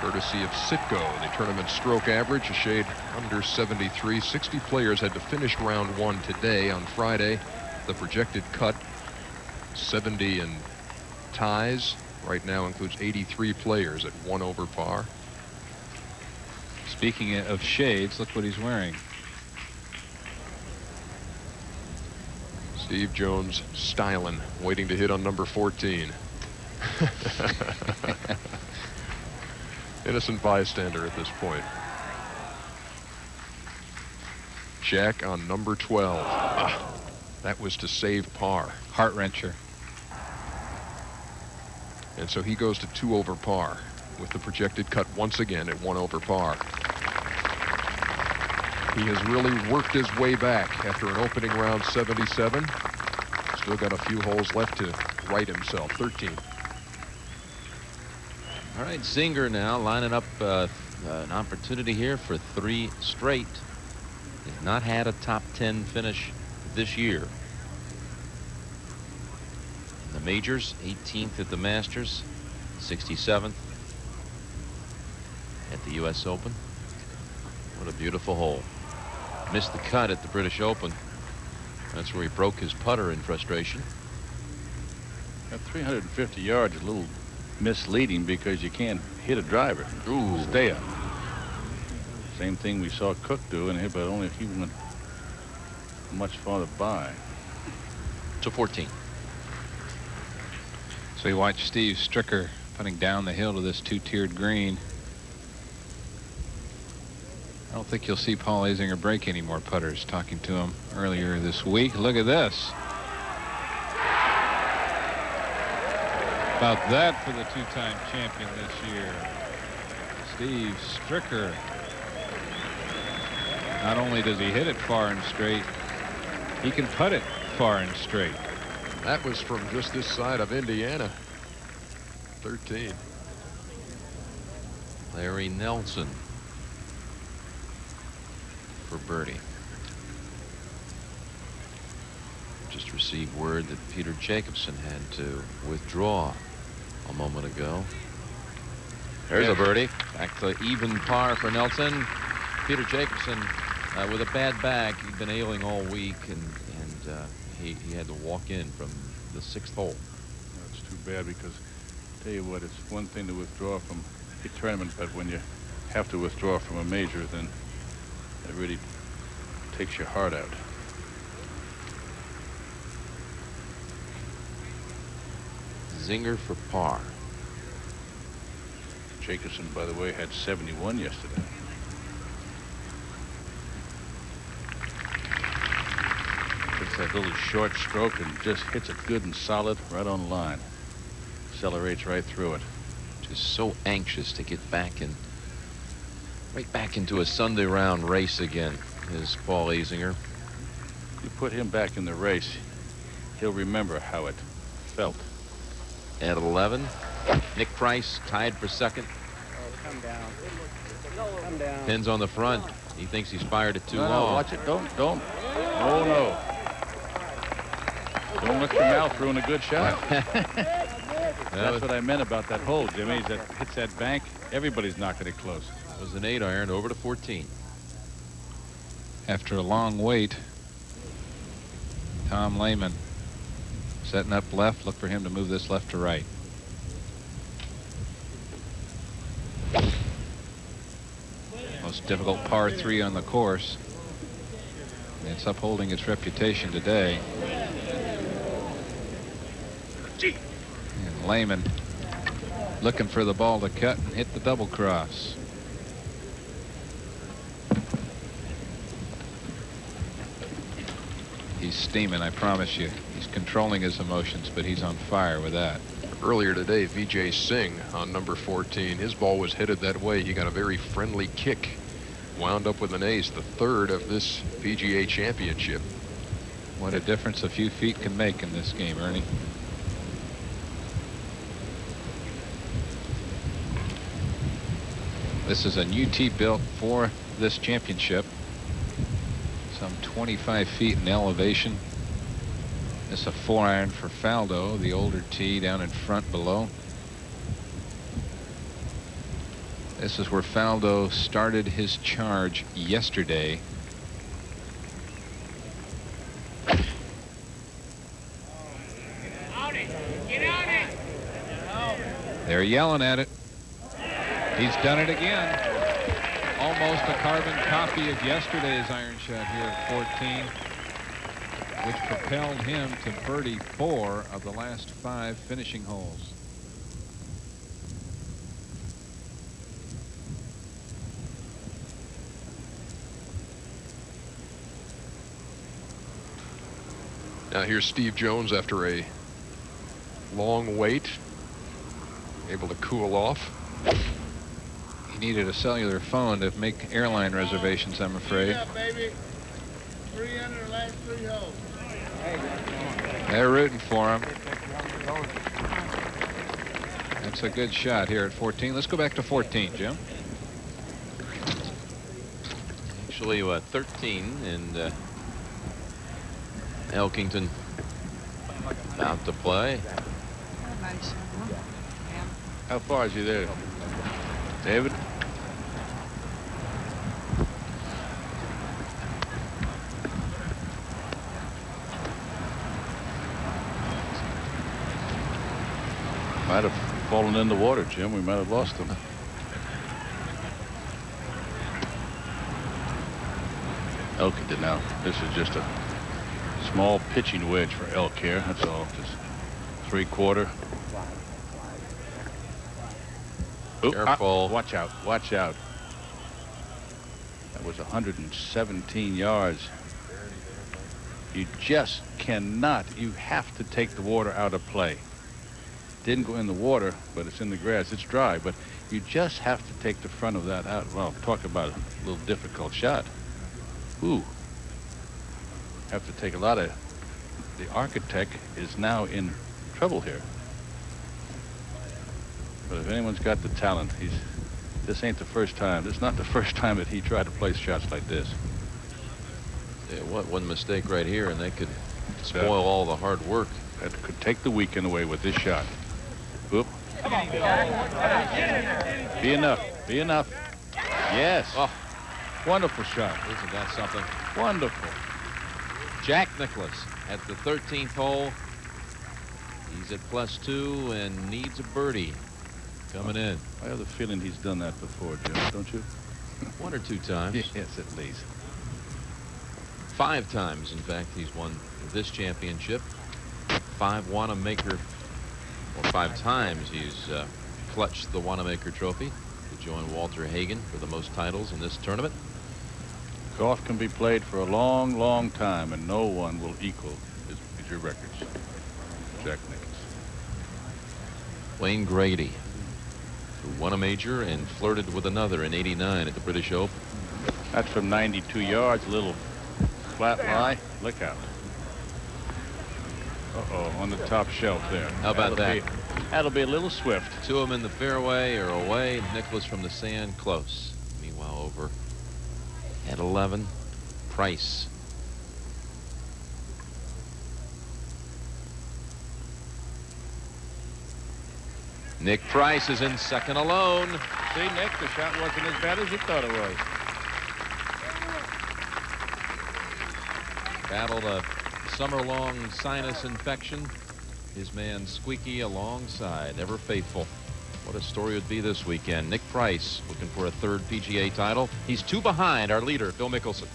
courtesy of Citgo. The tournament stroke average a shade under 73. 60 players had to finish round one today. On Friday, the projected cut 70 and ties right now includes 83 players at 1 over par. Speaking of shades, look what he's wearing. Steve Jones styling, waiting to hit on number 14. Innocent bystander at this point. Jack on number 12. That was to save par. Heart wrencher. And so he goes to 2 over par with the projected cut once again at 1 over par. He has really worked his way back after an opening round 77. Still got a few holes left to right himself. 13. All right, Zinger now lining up an opportunity here for 3 straight. He's not had a top 10 finish this year. In the majors, 18th at the Masters, 67th at the U.S. Open. What a beautiful hole. Missed the cut at the British Open. That's where he broke his putter in frustration. At 350 yards, a little misleading because you can't hit a driver. Ooh. Stay up. Same thing we saw Cook do, but only he went much farther by. To 14. So you watch Steve Stricker putting down the hill to this 2-tiered green. I don't think you'll see Paul Azinger break any more putters. Talking to him earlier this week. Look at this. About that for the 2-time champion this year. Steve Stricker. Not only does he hit it far and straight, he can putt it far and straight. That was from just this side of Indiana. 13. Larry Nelson for birdie. Just received word that Peter Jacobsen had to withdraw a moment ago. There's a birdie. Back to even par for Nelson. Peter Jacobsen with a bad back. He'd been ailing all week, and he had to walk in from the 6th hole. That's too bad because, tell you what, it's one thing to withdraw from a tournament, but when you have to withdraw from a major, then it really takes your heart out. Zinger for par. Jacobsen, by the way, had 71 yesterday. It's that little short stroke and just hits it good and solid right on the line. Accelerates right through it. Just so anxious to get back in, right back into a Sunday round race again, is Paul Azinger. You put him back in the race, he'll remember how it felt. At 11, Nick Price tied for 2nd. Come down. Come down. Pins on the front. He thinks he's fired it too No, long. watch it. Don't. Oh, no. Don't let your mouth ruin a good shot. That's what I meant about that hole, Jimmy. Is that hits that bank, everybody's knocking it close. It was an 8-iron over to 14. After a long wait, Tom Lehman setting up left. Look for him to move this left to right. Most difficult par 3 on the course. It's upholding its reputation today. And Lehman looking for the ball to cut and hit the double cross. He's steaming, I promise you. He's controlling his emotions, but he's on fire with that. Earlier today, Vijay Singh on number 14, his ball was headed that way. He got a very friendly kick, wound up with an ace, the 3rd of this PGA Championship. What a difference a few feet can make in this game, Ernie. This is a new tee built for this championship. Some 25 feet in elevation. This is a 4-iron for Faldo, the older tee down in front below. This is where Faldo started his charge yesterday. They're yelling at it. He's done it again. Almost a carbon copy of yesterday's iron shot here at 14, which propelled him to birdie 4 of the last 5 finishing holes. Now here's Steve Jones after a long wait, able to cool off. He needed a cellular phone to make airline reservations, I'm afraid. Yeah, baby. 300 last 3 holes. They're rooting for him. That's a good shot here at 14. Let's go back to 14, Jim. Actually, 13 and Elkington about to play. How far is he there, David? Might have fallen in the water, Jim. We might have lost him. Elkington now. This is just a small pitching wedge for Elk here. That's all. Just 3/4. Oop, Careful. watch out. Watch out. That was 117 yards. You just cannot. You have to take the water out of play. Didn't go in the water, but it's in the grass. It's dry, but you just have to take the front of that out. Well, talk about a little difficult shot. Ooh. Have to take a lot of. The architect is now in trouble here. But if anyone's got the talent, this ain't the first time. This is not the first time that he tried to place shots like this. Yeah, one mistake right here, and they could spoil all the hard work. That could take the weekend away with this shot. Oop. Be enough. Be enough. Yes. Oh, Wonderful shot. isn't that something? Wonderful. Jack Nicklaus at the 13th hole. He's at +2 and needs a birdie coming in. I have the feeling he's done that before, Jim, don't you? 1 or 2 times. Yes, at least. 5 times, in fact, he's won this championship. 5 Wanamaker, or 5 times he's clutched the Wanamaker Trophy to join Walter Hagen for the most titles in this tournament. Golf can be played for a long, long time, and no one will equal your records. Jack Nicklaus. Wayne Grady, who won a major and flirted with another in '89 at the British Open. That's from 92 yards, a little flat lie. Look out. Uh-oh, on the top shelf there. How about that? That'll be a little swift. 2 of them in the fairway or away. Nicklaus from the sand, close. Meanwhile, over at 11, Price. Nick Price is in second alone. See, Nick, the shot wasn't as bad as you thought it was. Battled a summer-long sinus infection. His man Squeaky alongside, ever faithful. What a story it would be this weekend. Nick Price looking for a 3rd PGA title. He's 2 behind our leader, Phil Mickelson.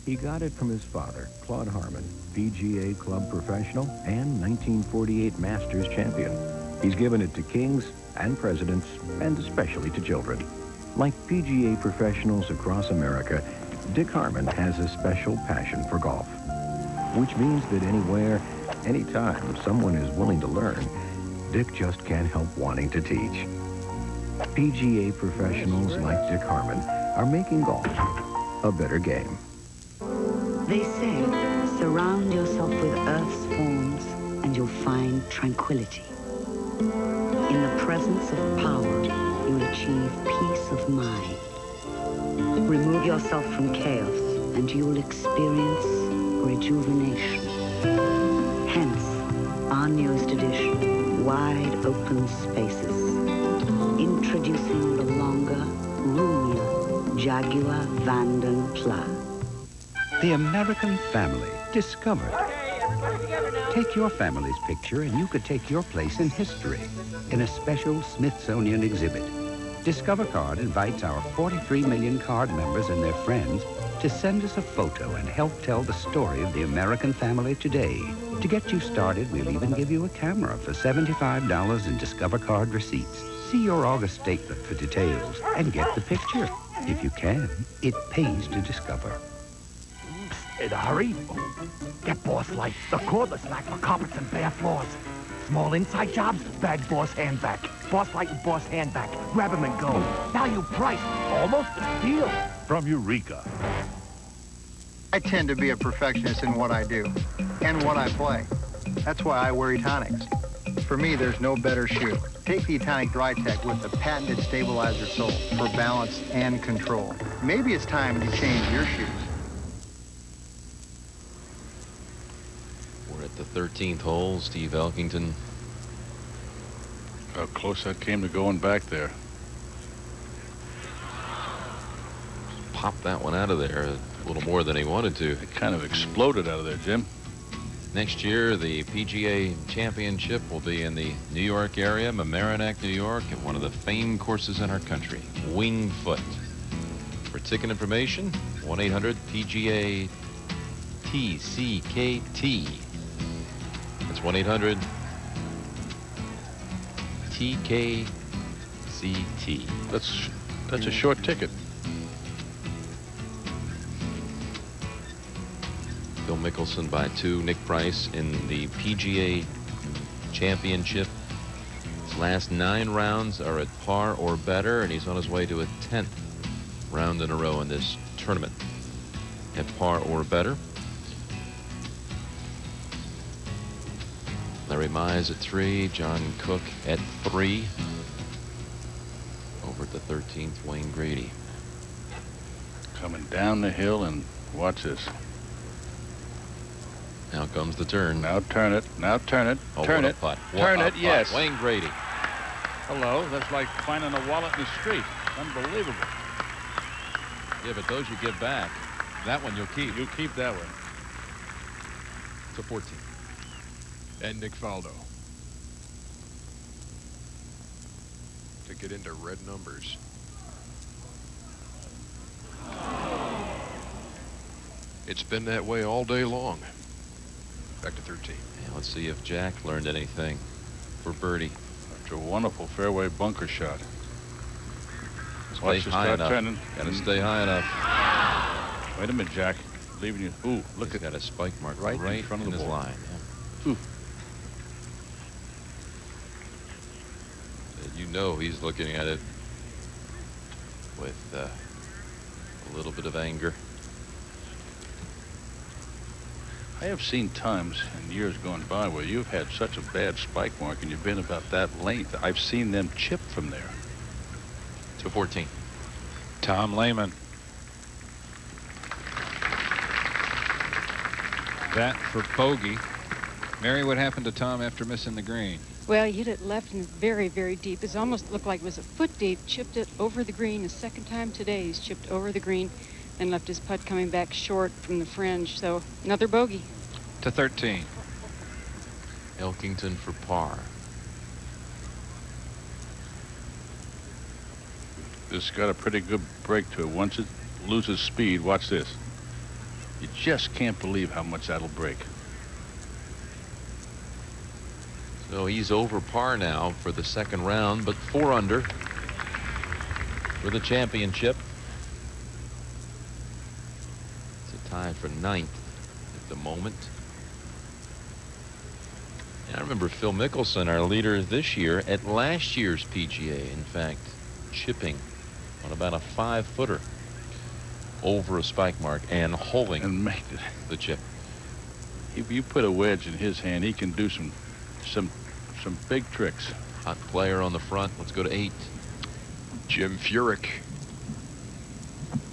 He got it from his father, Claude Harmon, PGA club professional and 1948 Masters champion. He's given it to kings and presidents and especially to children. Like PGA professionals across America, Dick Harmon has a special passion for golf, which means that anywhere, anytime someone is willing to learn, Dick just can't help wanting to teach. PGA professionals like Dick Harmon are making golf a better game. They say, surround yourself with Earth's forms and you'll find tranquility. In the presence of power, you'll achieve peace of mind. Remove yourself from chaos and you'll experience rejuvenation. Hence, our newest edition, Wide Open Spaces. Introducing the longer, roomier Jaguar Vanden Pla. The American family, discovered. Take your family's picture and you could take your place in history in a special Smithsonian exhibit. Discover Card invites our 43 million card members and their friends to send us a photo and help tell the story of the American family today. To get you started, we'll even give you a camera for $75 in Discover Card receipts. See your August statement for details and get the picture. If you can, it pays to discover. In a hurry? Get Boss Light, the cordless vac for carpets and bare floors. Small inside jobs, bag Boss hand vac. Boss Light and Boss hand vac. Grab them and go. Value price, almost a steal. From Eureka. I tend to be a perfectionist in what I do and what I play. That's why I wear Etonics. For me, there's no better shoe. Take the Etonic Dry Tech with the patented stabilizer sole for balance and control. Maybe it's time to change your shoes. We're at the 13th hole. Steve Elkington. How close that came to going back there. Popped that one out of there a little more than he wanted to. It kind of exploded out of there, Jim. Next year, the PGA Championship will be in the New York area, Mamaroneck, New York, at one of the famed courses in our country, Winged Foot. For ticket information, 1-800-PGA-TCKT. That's 1-800-TKCT. That's a short ticket. Phil Mickelson by 2. Nick Price in the PGA Championship. His last 9 rounds are at par or better, and he's on his way to a 10th round in a row in this tournament at par or better. Larry Mize at 3. John Cook at 3. Over at the 13th, Wayne Grady. Coming down the hill, and watch this. Now comes the turn. Now turn it. Now turn it. Oh, turn what a it. putt. Turn What a it. putt. Yes. Wayne Grady. Hello. That's like finding a wallet in the street. Unbelievable. Yeah, but those you give back. That one you'll keep. You keep that one. To 14. And Nick Faldo. To get into red numbers. It's been that way all day long. Back to 13. Yeah, let's see if Jack learned anything for birdie. After a wonderful fairway bunker shot. Stay high enough. Turning. Gotta stay high enough. Wait a minute, Jack. Leaving you. Ooh, look He's at got a spike mark right right in front of in the his ball. line. Yeah. Ooh. You know he's looking at it with a little bit of anger. I have seen times in years gone by where you've had such a bad spike mark and you've been about that length. I've seen them chip from there. To 14. Tom Lehman. That for bogey. Mary, what happened to Tom after missing the green? Well, he hit it left and very, very deep. It almost looked like it was a foot deep. Chipped it over the green. The second time today he's chipped over the green and left his putt coming back short from the fringe. So another bogey. To 13. Elkington for par. This got a pretty good break to it. Once it loses speed, watch this. You just can't believe how much that'll break. So he's over par now for the second round, but 4 under for the championship. It's a tie for 9th at the moment. And I remember Phil Mickelson, our leader this year, at last year's PGA, in fact, chipping on about a 5-footer over a spike mark and holding and made it. The chip. If you put a wedge in his hand, he can do some big tricks. Hot player on the front. Let's go to 8. Jim Furyk.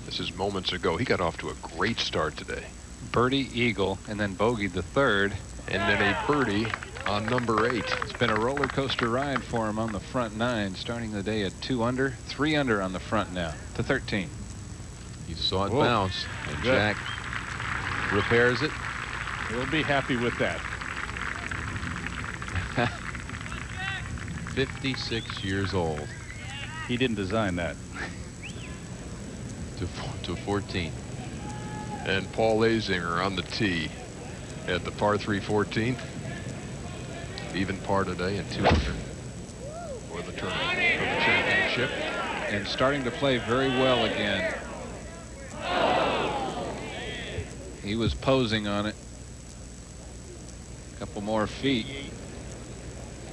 This is moments ago. He got off to a great start today. Birdie, eagle, and then bogeyed the third. And then a birdie on number 8. It's been a roller coaster ride for him on the front 9, starting the day at 2 under, 3 under on the front now to 13. You saw it Whoa. bounce, and Good. Jack repairs it. He'll be happy with that. 56 years old. He didn't design that. To 14. And Paul Azinger on the tee at the par 3 14th. Even par today and 2 under for the tournament, for the championship. And starting to play very well again. He was posing on it. A couple more feet.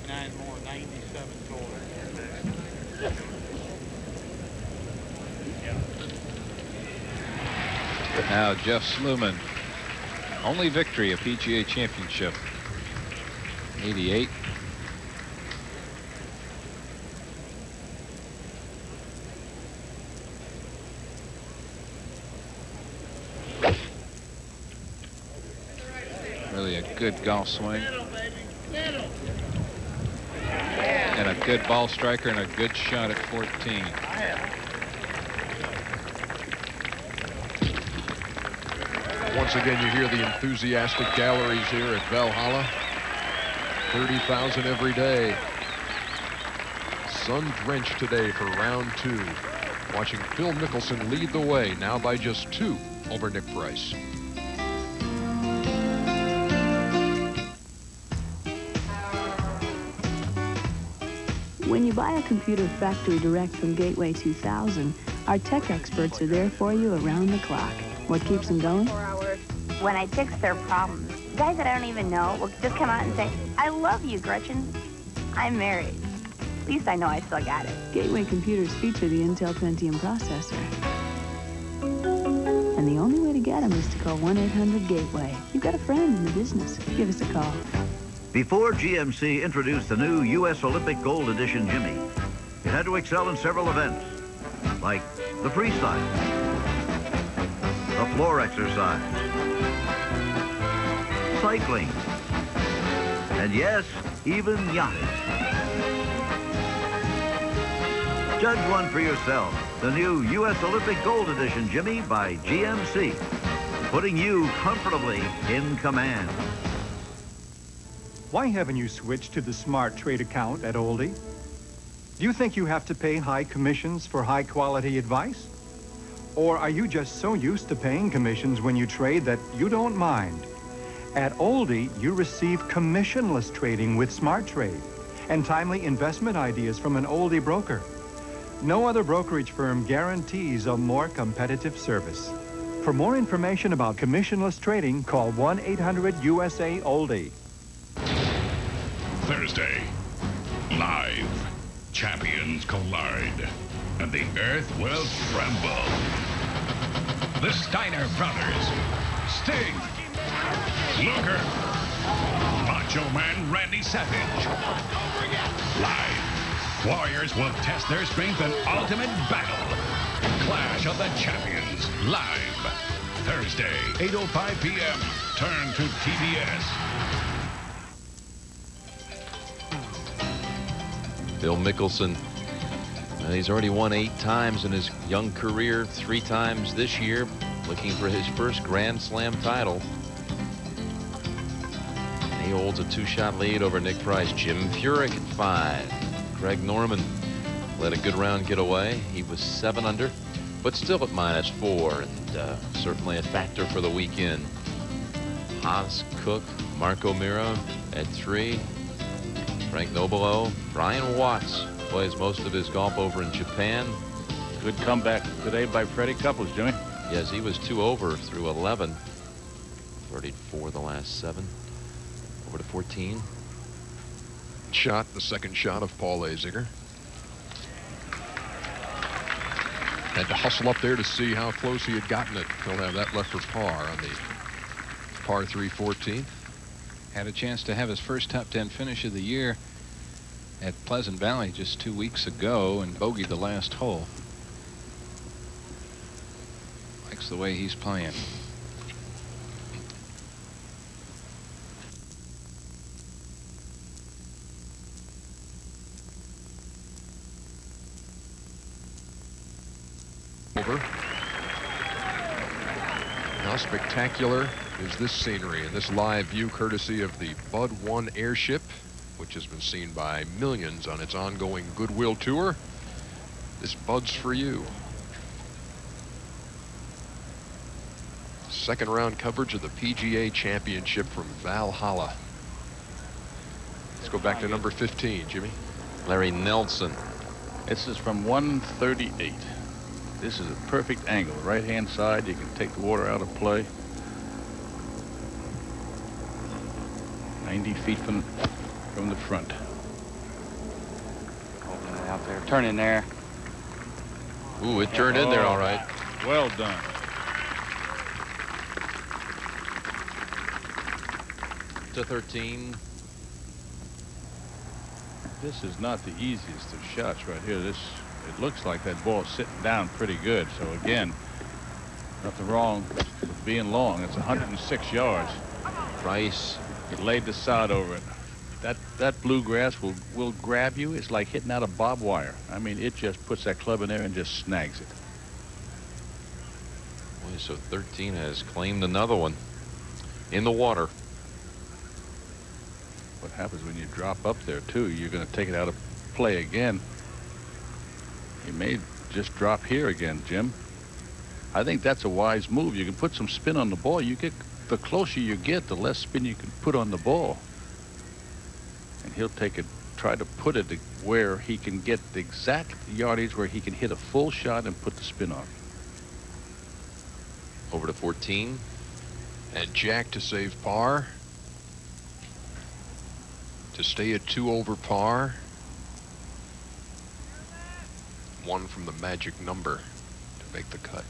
9 more, 97 total. Now Jeff Sluman. Only victory, a PGA Championship. 88. Really a good golf swing. And a good ball striker and a good shot at 14. Once again, you hear the enthusiastic galleries here at Valhalla. 30,000 every day. Sun-drenched today for round 2. Watching Phil Mickelson lead the way, now by just 2 over Nick Price. When you buy a computer factory direct from Gateway 2000, our tech experts are there for you around the clock. What keeps them going? When I fix their problems, guys that I don't even know will just come out and say, I love you, Gretchen. I'm married. At least I know I still got it. Gateway computers feature the Intel Pentium processor. And the only way to get them is to call 1-800-GATEWAY. You've got a friend in the business. Give us a call. Before GMC introduced the new U.S. Olympic Gold Edition Jimmy, it had to excel in several events, like the freestyle, the floor exercise, cycling, and yes, even yachting. Judge one for yourself. The new U.S. Olympic Gold Edition Jimmy by GMC, putting you comfortably in command. Why haven't you switched to the Smart Trade account at Oldie? Do you think you have to pay high commissions for high-quality advice? Or are you just so used to paying commissions when you trade that you don't mind? At Oldie, you receive commissionless trading with Smart Trade and timely investment ideas from an Oldie broker. No other brokerage firm guarantees a more competitive service. For more information about commissionless trading, call 1-800-USA-OLDIE. Thursday, live, champions collide, and the earth will tremble. The Steiner brothers, Sting, Luger, Macho Man Randy Savage. Live, warriors will test their strength in ultimate battle. Clash of the Champions, live, Thursday, 8:05 p.m. Turn to TBS. Phil Mickelson, he's already won 8 times in his young career, 3 times this year, looking for his first Grand Slam title. And he holds a 2-shot lead over Nick Price. Jim Furyk at 5. Greg Norman let a good round get away. He was 7 under, but still at -4, and certainly a factor for the weekend. Haas, Cook, Marco Mira at 3. Frank Nobilo. Brian Watts plays most of his golf over in Japan. Good comeback today by Freddie Couples, Jimmy. Yes, he was 2 over through 11. 34 the last 7. Over to 14. Shot, the second shot of Paul Azinger. Had to hustle up there to see how close he had gotten it. He'll have that left for par on the par 3 14th. Had a chance to have his first top 10 finish of the year at Pleasant Valley just 2 weeks ago and bogeyed the last hole. Likes the way he's playing. over. How spectacular is this scenery and this live view courtesy of the Bud 1 airship, which has been seen by millions on its ongoing Goodwill tour. This Bud's for you. Second round coverage of the PGA Championship from Valhalla. Let's go back to number 15, Jimmy. Larry Nelson. This is from 138. This is a perfect angle. Right-hand side, you can take the water out of play. 90 feet from the front. Holding it out there. Turn in there. Ooh, it turned in there all right. Well done. To 13. This is not the easiest of shots right here. It looks like that ball's sitting down pretty good. So again, nothing wrong with being long. It's 106 yards. Price. It laid the sod over it. That bluegrass will grab you. It's like hitting out a barbed wire. I mean, it just puts that club in there and just snags it. Boy, so 13 has claimed another one in the water. What happens when you drop up there too? You're going to take it out of play again. You may just drop here again, Jim. I think that's a wise move. You can put some spin on the ball. The closer you get, the less spin you can put on the ball. And he'll try to put it where he can get the exact yardage where he can hit a full shot and put the spin on. Over to 14. And Jack to save par. To stay at 2 over par. 1 from the magic number to make the cut.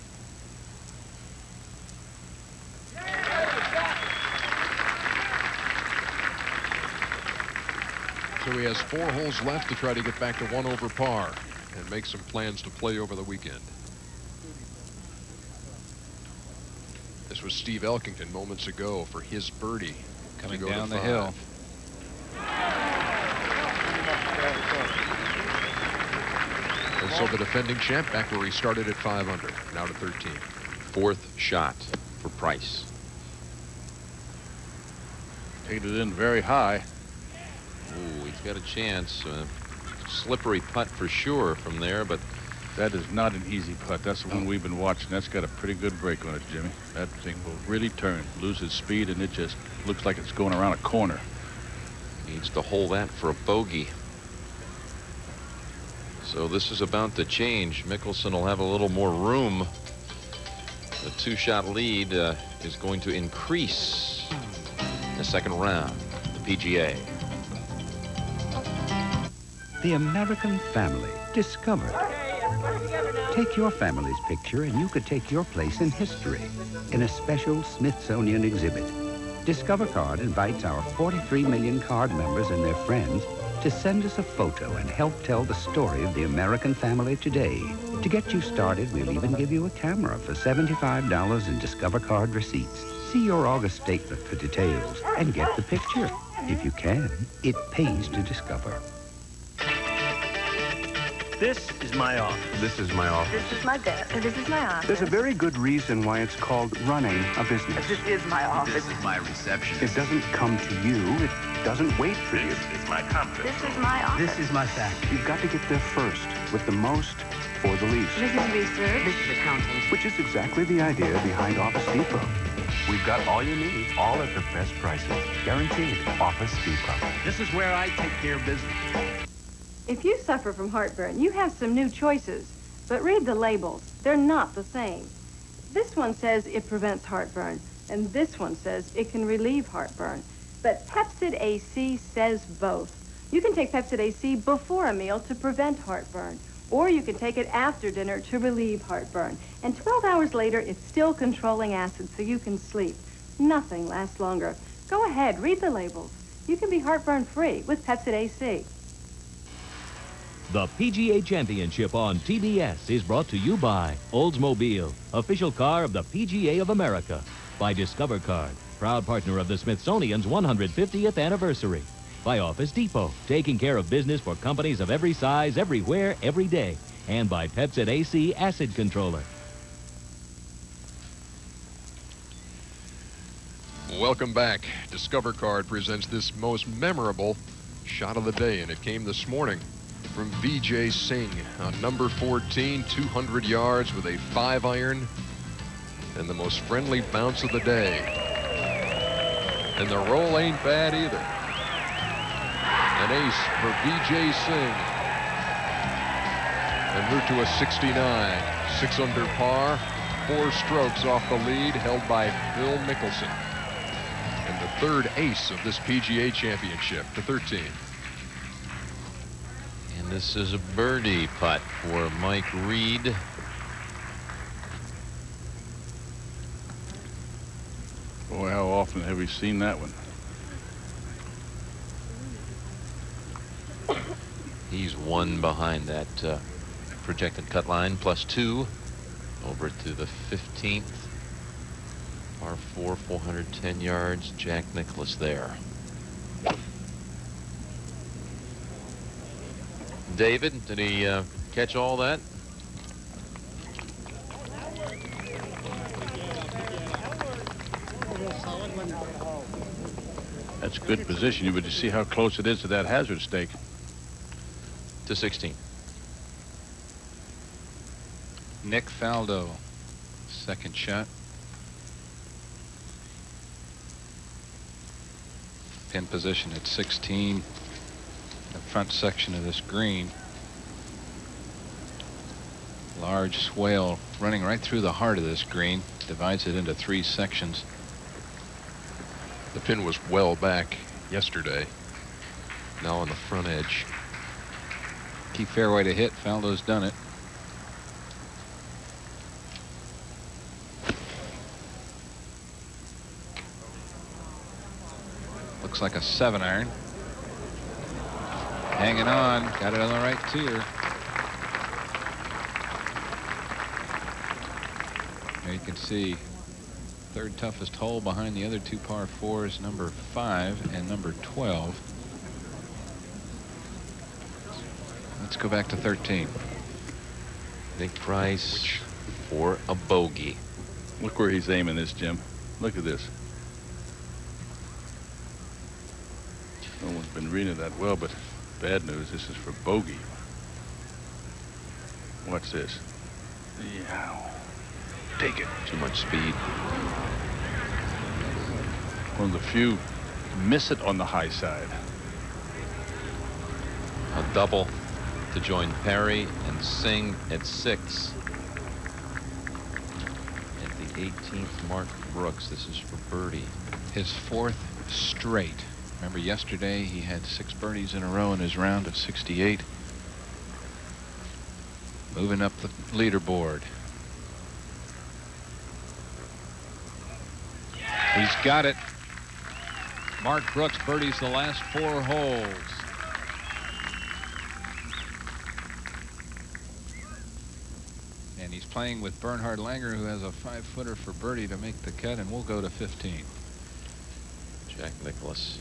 So he has 4 holes left to try to get back to 1 over par and make some plans to play over the weekend. This was Steve Elkington moments ago for his birdie. Coming down the hill. Also the defending champ back where he started at 5 under, now to 13. 4th shot for Price. Taking it in very high. Ooh, he's got a chance. Slippery putt for sure from there, but that is not an easy putt. That's the one we've been watching. That's got a pretty good break on it, Jimmy. That thing will really turn, lose its speed, and it just looks like it's going around a corner. Needs to hold that for a bogey. So this is about to change. Mickelson will have a little more room. The 2-shot lead is going to increase in the second round. The PGA. The American family discovered. Take your family's picture and you could take your place in history in a special Smithsonian exhibit. Discover Card invites our 43 million card members and their friends to send us a photo and help tell the story of the American family today. To get you started, we'll even give you a camera for $75 in Discover Card receipts. See your August statement for details and get the picture. If you can, it pays to discover. This is my office. This is my office. This is my desk. This is my office. There's a very good reason why it's called running a business. This is my office. This is my reception. It doesn't come to you. It doesn't wait for you. This is my conference. This is my office. This is my factory. You've got to get there first with the most for the least. This is research. This is accounting. Which is exactly the idea behind Office Depot. We've got all you need, all at the best prices. Guaranteed. Office Depot. This is where I take care of business. If you suffer from heartburn, you have some new choices. But read the labels. They're not the same. This one says it prevents heartburn, and this one says it can relieve heartburn. But Pepcid AC says both. You can take Pepcid AC before a meal to prevent heartburn, or you can take it after dinner to relieve heartburn. And 12 hours later, it's still controlling acid so you can sleep. Nothing lasts longer. Go ahead, read the labels. You can be heartburn-free with Pepcid AC. The PGA Championship on TBS is brought to you by Oldsmobile, official car of the PGA of America. By Discover Card, proud partner of the Smithsonian's 150th anniversary. By Office Depot, taking care of business for companies of every size, everywhere, every day. And by Pepcid AC Acid Controller. Welcome back. Discover Card presents this most memorable shot of the day, and it came this morning from Vijay Singh on number 14, 200 yards with a 5-iron, and the most friendly bounce of the day. And the roll ain't bad either. An ace for Vijay Singh. En route to a 69, 6 under par, 4 strokes off the lead, held by Phil Mickelson. And the third ace of this PGA Championship to 13. And this is a birdie putt for Mike Reed. Boy, how often have we seen that one? He's one behind that projected cut line, +2 over to the 15th. Par 4, 410 yards. Jack Nicklaus there. David, did he catch all that? That's good position, but you see how close it is to that hazard stake. To 16. Nick Faldo, second shot. Pin position at 16. The front section of this green. Large swale running right through the heart of this green. Divides it into 3 sections. The pin was well back yesterday. Now on the front edge. Key fairway to hit. Faldo's done it. Looks like a 7-iron. Hanging on. Got it on the right tier. There you can see third toughest hole behind the other 2 par 4s, number 5 and number 12. Let's go back to 13. Nick Price for a bogey. Look where he's aiming this, Jim. Look at this. No one's been reading it that well, but bad news, this is for bogey. Watch this. Yeah. Take it. Too much speed. One of the few miss it on the high side. A double to join Perry and Singh at 6. At the 18th, Mark Brooks. This is for birdie. His 4th straight. Remember yesterday he had 6 birdies in a row in his round of 68. Moving up the leaderboard. He's got it. Mark Brooks birdies the last 4 holes. And he's playing with Bernhard Langer, who has a 5-footer for birdie to make the cut, and we'll go to 15. Jack Nicklaus.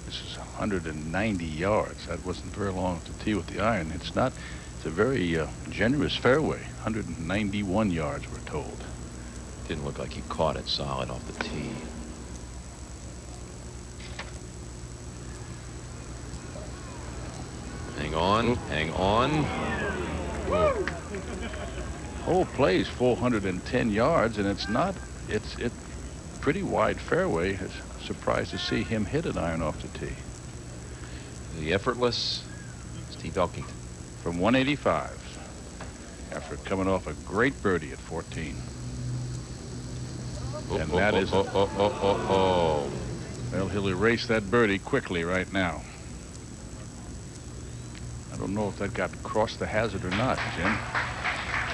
This is 190 yards. That wasn't very long to tee with the iron. It's not. It's a very generous fairway. 191 yards, we're told. Didn't look like he caught it solid off the tee. Hang on. Oop. Hang on. Whoa. Whole plays 410 yards, and it's not. It's pretty wide fairway. It's surprised to see him hit an iron off the tee. The effortless Steve Elkington from 185 after coming off a great birdie at 14. And that is well, he'll erase that birdie quickly right now. I don't know if that got across the hazard or not, Jim.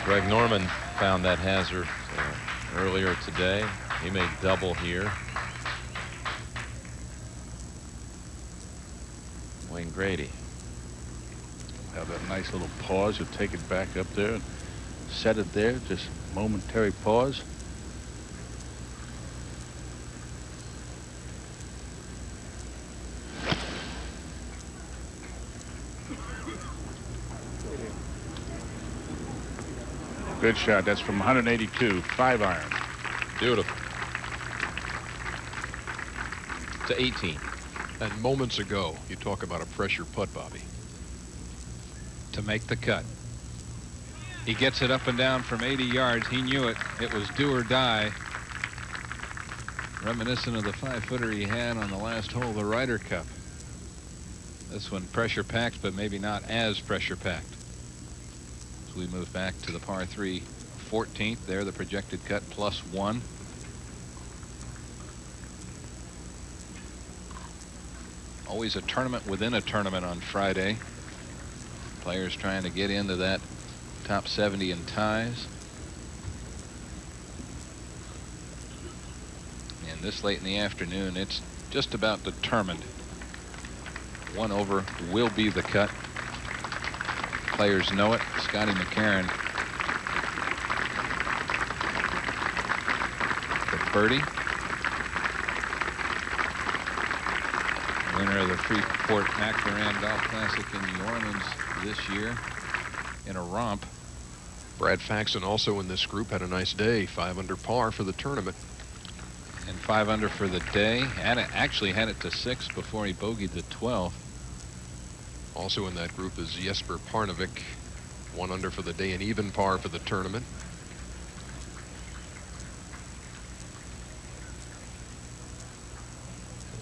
Greg Norman found that hazard earlier today. He made double here. Wayne Grady. Have that nice little pause. You'll take it back up there and set it there. Just momentary pause. Good shot. That's from 182, 5-iron. Beautiful. To 18. And moments ago, you talk about a pressure putt, Bobby. To make the cut. He gets it up and down from 80 yards. He knew it. It was do or die. Reminiscent of the 5-footer he had on the last hole of the Ryder Cup. This one pressure packed, but maybe not as pressure packed. As we move back to the par 3 14th, there the projected cut +1. Always a tournament within a tournament on Friday. Players trying to get into that top 70 in ties. And this late in the afternoon, it's just about determined. 1 over will be the cut. Players know it. Scotty McCarron for birdie. Winner of the Freeport McLaren Golf Classic in New Orleans this year in a romp. Brad Faxon also in this group had a nice day. 5 under par for the tournament. And 5 under for the day. Actually had it to 6 before he bogeyed the 12th. Also in that group is Jesper Parnevik. 1 under for the day and even par for the tournament.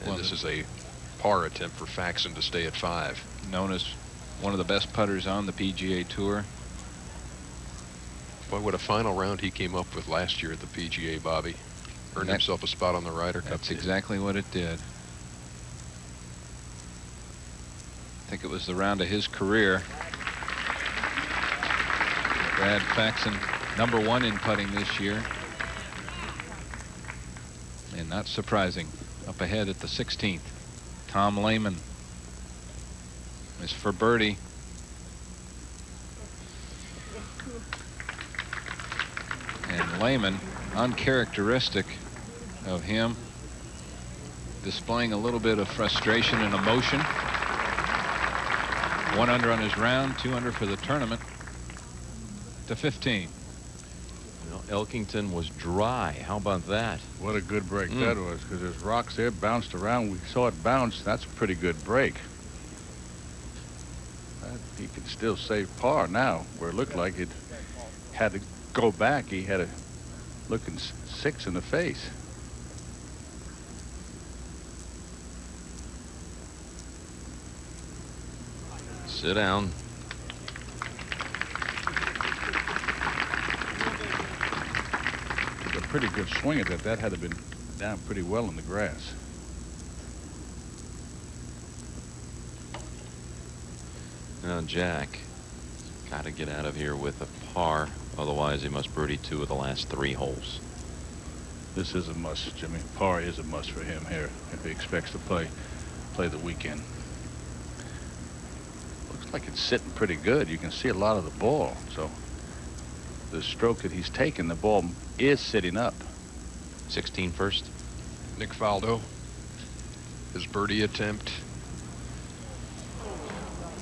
And this is a par attempt for Faxon to stay at 5. Known as one of the best putters on the PGA Tour. Boy, what a final round he came up with last year at the PGA, Bobby. Earned himself a spot on the Ryder Cup. That's exactly what it did. I think it was the round of his career. Brad Faxon, #1 in putting this year. And not surprising, up ahead at the 16th. Tom Lehman is for birdie. And Lehman, uncharacteristic of him, displaying a little bit of frustration and emotion. 1 under on his round, 2 under for the tournament to 15. Well, Elkington was dry. How about that? What a good break that was, because there's rocks there, bounced around. We saw it bounce. That's a pretty good break. He could still save par now, where it looked like it had to go back. He had a looking 6 in the face. Sit down. A pretty good swing at that. That had to been down pretty well in the grass. Now Jack got to get out of here with a par, otherwise he must birdie 2 of the last 3 holes. This is a must, Jimmy. Par is a must for him here if he expects to play the weekend. Looks like it's sitting pretty good. You can see a lot of the ball. So the stroke that he's taken, the ball is sitting up. 16 first. Nick Faldo, his birdie attempt.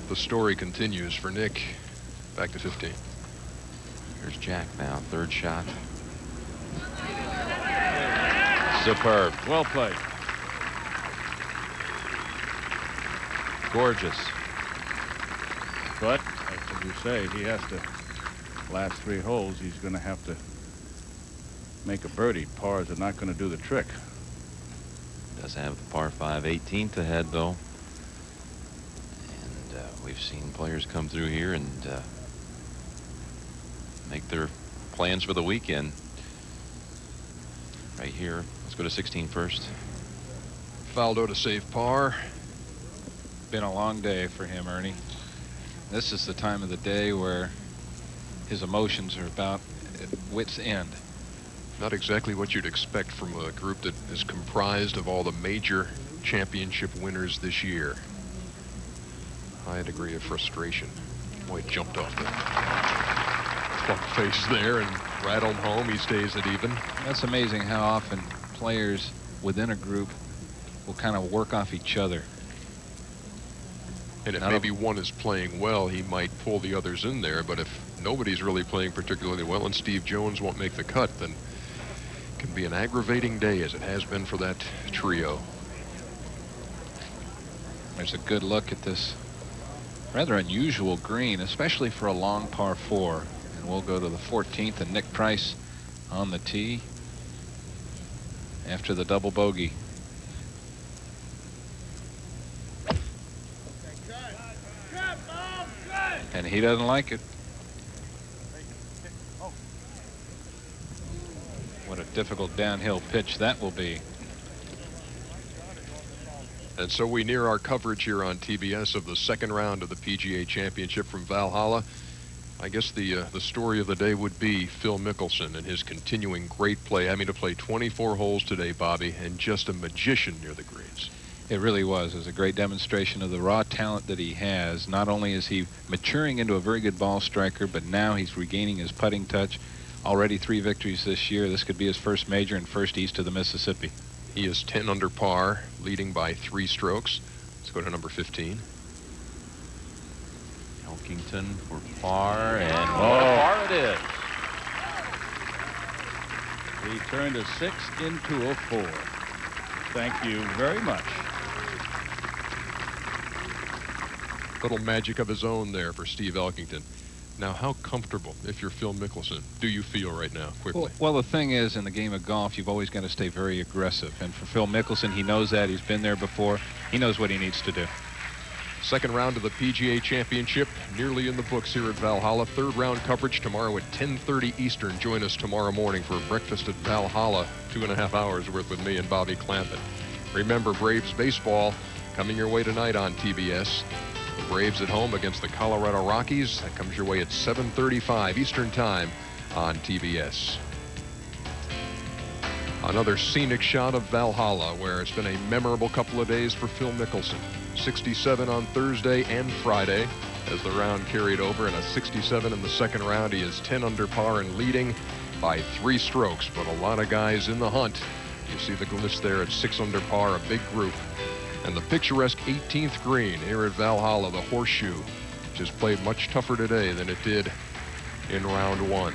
The story continues for Nick. Back to 15. Here's Jack now, 3rd shot. Superb. Well played. Gorgeous. But, as you say, he has to, last 3 holes, he's going to have to make a birdie. Pars are not going to do the trick. Does have the par 5 18th ahead, though. And we've seen players come through here and make their plans for the weekend. Right here. Let's go to 16 first. Faldo to save par. Been a long day for him, Ernie. This is the time of the day where his emotions are about at wit's end. Not exactly what you'd expect from a group that is comprised of all the major championship winners this year. High degree of frustration. Boy, jumped off the front face there and rattled home. He stays at even. That's amazing how often players within a group will kind of work off each other. And if maybe one is playing well, he might pull the others in there. But if nobody's really playing particularly well and Steve Jones won't make the cut, then Can be an aggravating day, as it has been for that trio. There's a good look at this rather unusual green, especially for a long par 4. And we'll go to the 14th, and Nick Price on the tee after the double bogey. And he doesn't like it. What a difficult downhill pitch that will be. And so we near our coverage here on TBS of the second round of the PGA Championship from Valhalla. I guess the story of the day would be Phil Mickelson and his continuing great play, having to play 24 holes today, Bobby, and just a magician near the greens. It really was. It was a great demonstration of the raw talent that he has. Not only is he maturing into a very good ball striker, but now he's regaining his putting touch. Already 3 victories this year. This could be his first major and first east of the Mississippi. He is 10 under par, leading by 3 strokes. Let's go to number 15. Elkington for par, and par it is. He turned a 6 into a 4. Thank you very much. Little magic of his own there for Steve Elkington. Now, how comfortable, if you're Phil Mickelson, do you feel right now, quickly? Well, the thing is, in the game of golf, you've always got to stay very aggressive. And for Phil Mickelson, he knows that. He's been there before. He knows what he needs to do. Second round of the PGA Championship, nearly in the books here at Valhalla. Third round coverage tomorrow at 10:30 Eastern. Join us tomorrow morning for breakfast at Valhalla. 2.5 hours worth with me and Bobby Clampett. Remember, Braves baseball coming your way tonight on TBS. The Braves at home against the Colorado Rockies. That comes your way at 7:35 Eastern Time on TBS. Another scenic shot of Valhalla, where it's been a memorable couple of days for Phil Mickelson. 67 on Thursday and Friday as the round carried over, and a 67 in the second round. He is 10 under par and leading by 3 strokes, but a lot of guys in the hunt. You see the list there at 6 under par, a big group. And the picturesque 18th green here at Valhalla, the Horseshoe, which has played much tougher today than it did in round 1.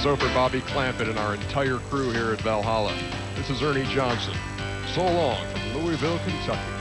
So for Bobby Clampett and our entire crew here at Valhalla, this is Ernie Johnson. So long from Louisville, Kentucky.